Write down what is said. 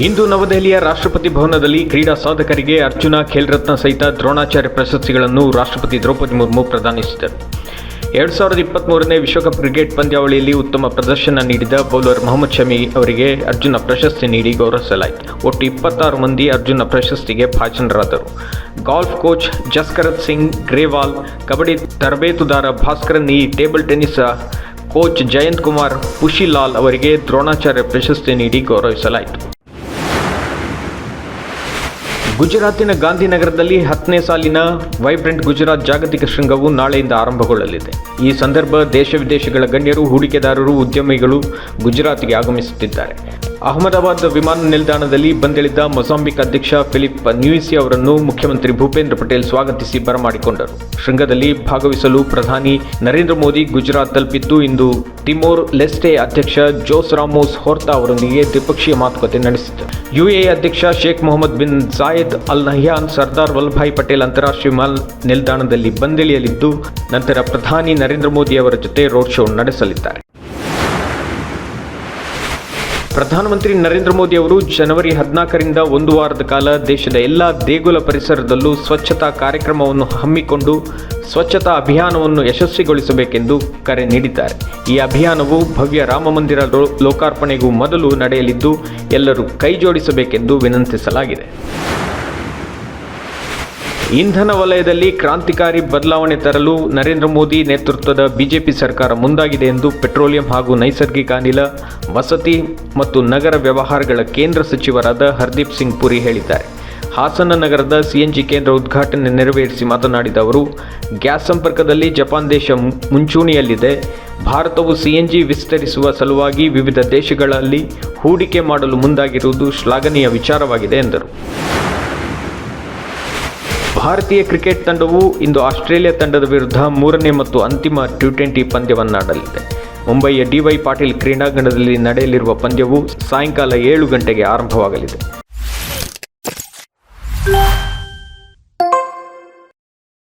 ಇಂದು ನವದೆಹಲಿಯ ರಾಷ್ಟ್ರಪತಿ ಭವನದಲ್ಲಿ ಕ್ರೀಡಾ ಸಾಧಕರಿಗೆ ಅರ್ಜುನ ಖೇಲ್ ರತ್ನ ಸಹಿತ ದ್ರೋಣಾಚಾರ್ಯ ಪ್ರಶಸ್ತಿಗಳನ್ನು ರಾಷ್ಟ್ರಪತಿ ದ್ರೌಪದಿ ಮುರ್ಮು ಪ್ರದಾನಿಸಿದರು. 2023ನೇ ವಿಶ್ವಕಪ್ ಕ್ರಿಕೆಟ್ ಪಂದ್ಯಾವಳಿಯಲ್ಲಿ ಉತ್ತಮ ಪ್ರದರ್ಶನ ನೀಡಿದ ಬೌಲರ್ ಮೊಹಮ್ಮದ್ ಶಮಿ ಅವರಿಗೆ ಅರ್ಜುನ ಪ್ರಶಸ್ತಿ ನೀಡಿ ಗೌರವಿಸಲಾಯಿತು. ಒಟ್ಟು 26 ಮಂದಿ ಅರ್ಜುನ ಪ್ರಶಸ್ತಿಗೆ ಭಾಜನರಾದರು. ಗಾಲ್ಫ್ ಕೋಚ್ ಜಸ್ಕರತ್ ಸಿಂಗ್ ಗ್ರೇವಾಲ್, ಕಬಡ್ಡಿ ತರಬೇತುದಾರ Bhaskaran E, table tennis coach Jayant Kumar Pushilal ಅವರಿಗೆ ದ್ರೋಣಾಚಾರ್ಯ ಪ್ರಶಸ್ತಿ ನೀಡಿ ಗೌರವಿಸಲಾಯಿತು. ಗುಜರಾತಿನ ಗಾಂಧಿನಗರದಲ್ಲಿ 10ನೇ ಸಾಲಿನ ವೈಬ್ರೆಂಟ್ ಗುಜರಾತ್ ಜಾಗತಿಕ ಶೃಂಗವು ನಾಳೆಯಿಂದ ಆರಂಭಗೊಳ್ಳಲಿದೆ. ಈ ಸಂದರ್ಭ ದೇಶ ವಿದೇಶಗಳ ಗಣ್ಯರು, ಹೂಡಿಕೆದಾರರು, ಉದ್ಯಮಿಗಳು ಗುಜರಾತ್ಗೆ ಆಗಮಿಸುತ್ತಿದ್ದಾರೆ. ಅಹಮದಾಬಾದ್ ವಿಮಾನ ನಿಲ್ದಾಣದಲ್ಲಿ ಬಂದಿಳಿದ ಮೊಜಾಂಬಿಕ್ ಅಧ್ಯಕ್ಷ ಫಿಲಿಪ್ ನ್ಯೂಯಿಸಿ ಅವರನ್ನು ಮುಖ್ಯಮಂತ್ರಿ ಭೂಪೇಂದ್ರ ಪಟೇಲ್ ಸ್ವಾಗತಿಸಿ ಬರಮಾಡಿಕೊಂಡರು. ಶೃಂಗದಲ್ಲಿ ಭಾಗವಹಿಸಲು ಪ್ರಧಾನಿ ನರೇಂದ್ರ ಮೋದಿ ಗುಜರಾತ್ ತಲುಪಿದ್ದು, ಇಂದು ತಿಮೋರ್ ಲೆಸ್ಟೆ ಅಧ್ಯಕ್ಷ ಜೋಸ್ ರಾಮೋಸ್ ಹೊರ್ತಾ ಅವರೊಂದಿಗೆ ದ್ವಿಪಕ್ಷೀಯ ಮಾತುಕತೆ ನಡೆಸಿದರು. ಯುಎಇ ಅಧ್ಯಕ್ಷ Sheikh Mohammed bin Zayed Al Nahyan Sardar Vallabhbhai Patel ಅಂತಾರಾಷ್ಟ್ರೀಯ ವಿಮಾನ ನಿಲ್ದಾಣದಲ್ಲಿ ಬಂದಿಳಿಯಲಿದ್ದು, ನಂತರ ಪ್ರಧಾನಿ ನರೇಂದ್ರ ಮೋದಿ ಅವರ ಜೊತೆ ರೋಡ್ ಶೋ ನಡೆಸಲಿದ್ದಾರೆ. ಪ್ರಧಾನಮಂತ್ರಿ ನರೇಂದ್ರ ಮೋದಿ ಅವರು ಜನವರಿ 14ರಿಂದ ಒಂದು ವಾರದ ಕಾಲ ದೇಶದ ಎಲ್ಲ ದೇಗುಲ ಪರಿಸರದಲ್ಲೂ ಸ್ವಚ್ಛತಾ ಕಾರ್ಯಕ್ರಮವನ್ನು ಹಮ್ಮಿಕೊಂಡು ಸ್ವಚ್ಛತಾ ಅಭಿಯಾನವನ್ನು ಯಶಸ್ವಿಗೊಳಿಸಬೇಕೆಂದು ಕರೆ ನೀಡಿದ್ದಾರೆ. ಈ ಅಭಿಯಾನವು ಭವ್ಯ ರಾಮಮಂದಿರ ಲೋಕಾರ್ಪಣೆಗೂ ಮೊದಲು ನಡೆಯಲಿದ್ದು, ಎಲ್ಲರೂ ಕೈಜೋಡಿಸಬೇಕೆಂದು ವಿನಂತಿಸಲಾಗಿದೆ. ಇಂಧನ ವಲಯದಲ್ಲಿ ಕ್ರಾಂತಿಕಾರಿ ಬದಲಾವಣೆ ತರಲು ನರೇಂದ್ರ ಮೋದಿ ನೇತೃತ್ವದ ಬಿಜೆಪಿ ಸರ್ಕಾರ ಮುಂದಾಗಿದೆ ಎಂದು ಪೆಟ್ರೋಲಿಯಂ ಹಾಗೂ ನೈಸರ್ಗಿಕ ಅನಿಲ, ವಸತಿ ಮತ್ತು ನಗರ ವ್ಯವಹಾರಗಳ ಕೇಂದ್ರ ಸಚಿವರಾದ ಹರ್ದೀಪ್ ಸಿಂಗ್ ಪುರಿ ಹೇಳಿದ್ದಾರೆ. ಹಾಸನ ನಗರದ ಸಿಎನ್ಜಿ ಕೇಂದ್ರ ಉದ್ಘಾಟನೆ ನೆರವೇರಿಸಿ ಮಾತನಾಡಿದ ಅವರು, ಗ್ಯಾಸ್ ಸಂಪರ್ಕದಲ್ಲಿ ಜಪಾನ್ ದೇಶ ಮುಂಚೂಣಿಯಲ್ಲಿದೆ. ಭಾರತವು ಸಿಎನ್ಜಿ ವಿಸ್ತರಿಸುವ ಸಲುವಾಗಿ ವಿವಿಧ ದೇಶಗಳಲ್ಲಿ ಹೂಡಿಕೆ ಮಾಡಲು ಮುಂದಾಗಿರುವುದು ಶ್ಲಾಘನೀಯ ವಿಚಾರವಾಗಿದೆ ಎಂದರು. ಭಾರತೀಯ ಕ್ರಿಕೆಟ್ ತಂಡವು ಇಂದು ಆಸ್ಟ್ರೇಲಿಯಾ ತಂಡದ ವಿರುದ್ಧ 3ನೇ ಮತ್ತು ಅಂತಿಮ T20 ಪಂದ್ಯವನ್ನಾಡಲಿದೆ. ಮುಂಬಯಿಯ ಡಿ.ವೈ. ಪಾಟೀಲ್ ಕ್ರೀಡಾಂಗಣದಲ್ಲಿ ನಡೆಯಲಿರುವ ಪಂದ್ಯವು ಸಾಯಂಕಾಲ 7 ಗಂಟೆಗೆ ಆರಂಭವಾಗಲಿದೆ.